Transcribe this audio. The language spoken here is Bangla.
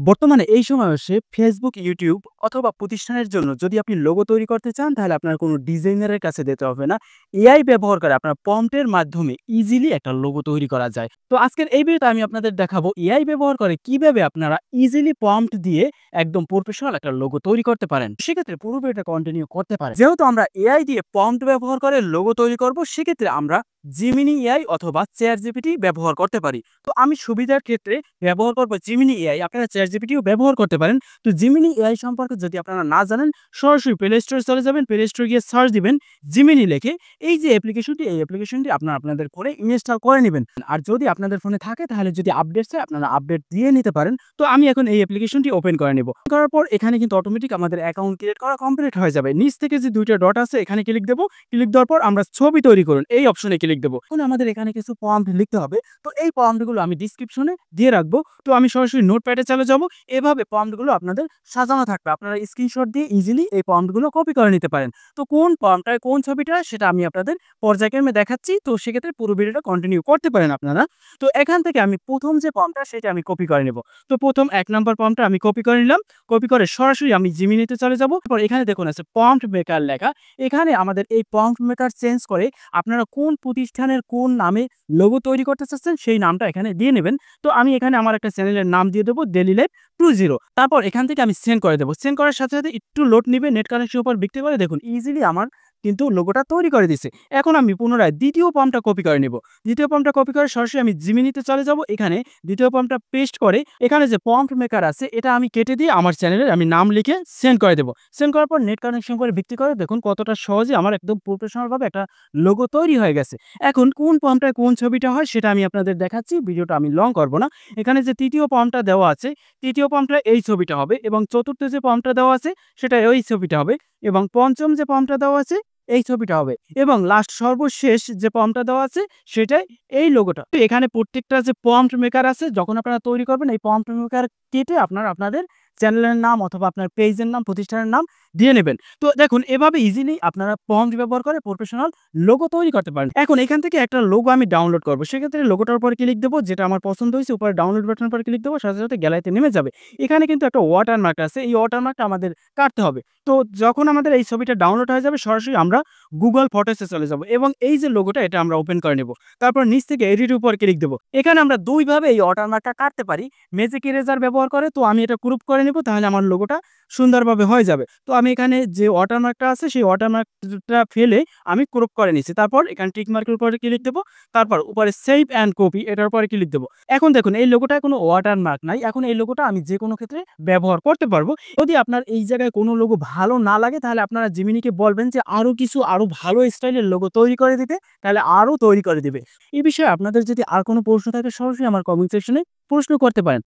বর্তমানে এই সময়ে এসে Facebook, YouTube অথবা প্রতিষ্ঠানের জন্য যদি আপনি লোগো তৈরি করতে চান, তাহলে আপনার কোনো ডিজাইনারের কাছে যেতে হবে না। এআই ব্যবহার করে আপনার প্রম্পটের মাধ্যমে ইজিলি একটা লোগো তৈরি করা যায়। তো আজকের এই ভিডিওতে আমি আপনাদের দেখাবো এআই ব্যবহার করে কিভাবে আপনারা ইজিলি প্রম্পট দিয়ে একদম প্রফেশনাল একটা লোগো তৈরি করতে পারেন। সেক্ষেত্রে পুরো ভিডিওটা কন্টিনিউ করতে পারেন। যেহেতু আমরা এআই দিয়ে প্রম্পট ব্যবহার করে লোগো তৈরি করব, সেক্ষেত্রে আমরা জিমিনি এআই অথবা চ্যাটজিপিটি ব্যবহার করতে পারি। তো আমি সুবিধার ক্ষেত্রে ব্যবহার করব জিমিনি এআই। আপনারা চ্যাটজিপিটিও ব্যবহার করতে পারেন। তো জিমিনি এআই সম্পর্কে যদি আপনারা না জানেন, সরাসরি প্লে স্টোরে চলে যাবেন। প্লে স্টোরে গিয়ে সার্চ দিবেন জিমিনি লিখে। এই যে অ্যাপ্লিকেশনটি, এই অ্যাপ্লিকেশনটি আপনারা আপনাদের ফোনে ইনস্টল করে নেবেন। আর যদি আপনাদের ফোনে থাকে, তাহলে যদি আপডেট চাই, আপনারা আপডেট দিয়ে নিতে পারেন। তো আমি এখন এই অ্যাপ্লিকেশনটি ওপেন করে নেব। করার পর এখানে কিন্তু অটোমেটিক আমাদের অ্যাকাউন্ট ক্রিয়েট করা কমপ্লিট হয়ে যাবে। নিচ থেকে যে দুইটা ডট আছে, এখানে ক্লিক দেব। ক্লিক দেওয়ার পর আমরা ছবি তৈরি করুন এই অপশনে ক্লিক দেব। এখন আমাদের এখানে কিছু প্রম্পট লিখতে হবে। তো এই প্রম্পটগুলো আমি ডেসক্রিপশনে দিয়ে রাখবো। তো আমি সরাসরি নোটপ্যাডে চলে যাব। এভাবে প্রম্পটগুলো আপনাদের সাজানো থাকবে। আপনারা স্ক্রিনশট দিয়ে ইজিলি এই প্রম্পটগুলো কপি করে নিতে পারেন। তো কোন প্রম্পটটায় কোন ছবিটা, সেটা আমি আপনাদের পর্যায়ক্রমে দেখাচ্ছি। তো সেক্ষেত্রে পুরো ভিডিওটা কন্টিনিউ করতে পারেন আপনারা। তো এখান থেকে আমি প্রথম যে প্রম্পটটা, সেটা আমি কপি করে নেব। তো প্রথম ১ নাম্বার প্রম্পটটা আমি কপি করে নিলাম। কপি করে সরাসরি আমি জিমিনিতে চলে যাব। তারপর এখানে দেখুন আছে প্রম্পট মেকার লেখা। এখানে আমাদের এই প্রম্পট মেকার চেঞ্জ করে আপনারা কোন প্রতিষ্ঠানের কোন নামে লোগো তৈরি করতে চাচ্ছেন, সেই নামটা এখানে দিয়ে নেবেন। তো আমি এখানে আমার একটা চ্যানেলের নাম দিয়ে দেবো, ডেইলি লাইফ 20। তারপর এখান থেকে আমি সেন্ড করে দেবো। সেন্ড করার সাথে সাথে একটু লোড নিবে, নেট কানেকশনের উপর ভিত্তি করে দেখুন ইজিলি আমার কিন্তু লোগোটা তৈরি করে দিছে। এখন আমি পুনরায় দ্বিতীয় প্রম্পটটা কপি করে নেব। দ্বিতীয় প্রম্পটটা কপি করে সরাসরি আমি জিমিনিতে চলে যাব। এখানে দ্বিতীয় প্রম্পটটা পেস্ট করে এখানে যে প্রম্পট মেকার আছে, এটা আমি কেটে দিয়ে আমার চ্যানেলের আমি নাম লিখে সেন্ড করে দেব। সেন্ড করার পর নেট কানেকশন করে ভিত্তি করে দেখুন কতটা সহজে আমার একদম প্রফেশনাল ভাবে একটা লোগো তৈরি হয়ে গেছে। এখন কোন প্রম্পটটায় কোন ছবিটা হয়, সেটা আমি আপনাদের দেখাচ্ছি। ভিডিওটা আমি লং করব না। এখানে যে তৃতীয় প্রম্পটটা দেওয়া আছে, তৃতীয় প্রম্পটটায় এই ছবিটা হবে, এবং চতুর্থ যে প্রম্পটটা দেওয়া আছে, সেটা এই ছবিটা হবে, এবং পঞ্চম যে প্রম্পটটা দেওয়া আছে, এই ছবিটা হবে, এবং লাস্ট সর্বশেষ যে প্রম্পটটা দেওয়া আছে, সেটাই এই লোগোটা। এখানে প্রত্যেকটা যে প্রম্পট মেকার আছে, যখন আপনারা তৈরি করবেন, এই প্রম্পট মেকার কেটে আপনারা আপনাদের চ্যানেলের নাম অথবা আপনার পেজের নাম, প্রতিষ্ঠানের নাম দিয়ে নেবেন। তো দেখুন এভাবে ইজিলি আপনারা প্রম্পট ব্যবহার করে প্রফেশনাল লোগো তৈরি করতে পারেন। এখন এখান থেকে একটা লোগো আমি ডাউনলোড করব। সেক্ষেত্রে লোগোটার উপর ক্লিক দেবো, যেটা আমার পছন্দ হয়েছে, উপরে ডাউনলোড বাটনের উপর ক্লিক দেবো, সাথে সাথে গ্যালারিতে নেমে যাবে। এখানে কিন্তু একটা ওয়াটারমার্ক আছে, এই ওয়াটারমার্কটা আমাদের কাটতে হবে। তো যখন আমাদের এই ছবিটা ডাউনলোড হয়ে যাবে, সরাসরি আমরা গুগল ফটোসে চলে যাব, এবং এই যে লোগোটা, এটা আমরা ওপেন করে নেব। তারপর নিচ থেকে এডিট উপর ক্লিক দেবো। এখানে আমরা দুইভাবে এই ওয়াটারমার্কটা কাটতে পারি, ম্যাজিক ইরেজার ব্যবহার করে। তো আমি এটা গ্রুপ করে নেব, তাহলে আমার লোগোটা সুন্দরভাবে হয়ে যাবে। তো আমি এখানে যে ওয়াটারমার্কটা আছে, সেই ওয়াটারমার্কটা ফেলে আমি ক্রপ করে নিছি। তারপর এখানে টিক মার্কের উপরে ক্লিক দেবো। তারপর উপরে সেভ অ্যান্ড কপি, এটার উপরে ক্লিক দেবো। এখন দেখুন এই লোগোটায় কোনো ওয়াটারমার্ক নাই। এখন এই লোগোটা আমি যে কোনো ক্ষেত্রে ব্যবহার করতে পারবো। যদি আপনার এই জায়গায় কোনো লোগো ভালো না লাগে, তাহলে আপনারা জিমিনিকে বলবেন যে আরো কিছু আরো ভালো স্টাইলের লোগো তৈরি করে দিতে, তাহলে আরো তৈরি করে দিবে। এই বিষয়ে আপনাদের যদি আর কোনো প্রশ্ন থাকে, সরাসরি আমার কমেন্ট সেকশনে প্রশ্ন করতে পারেন।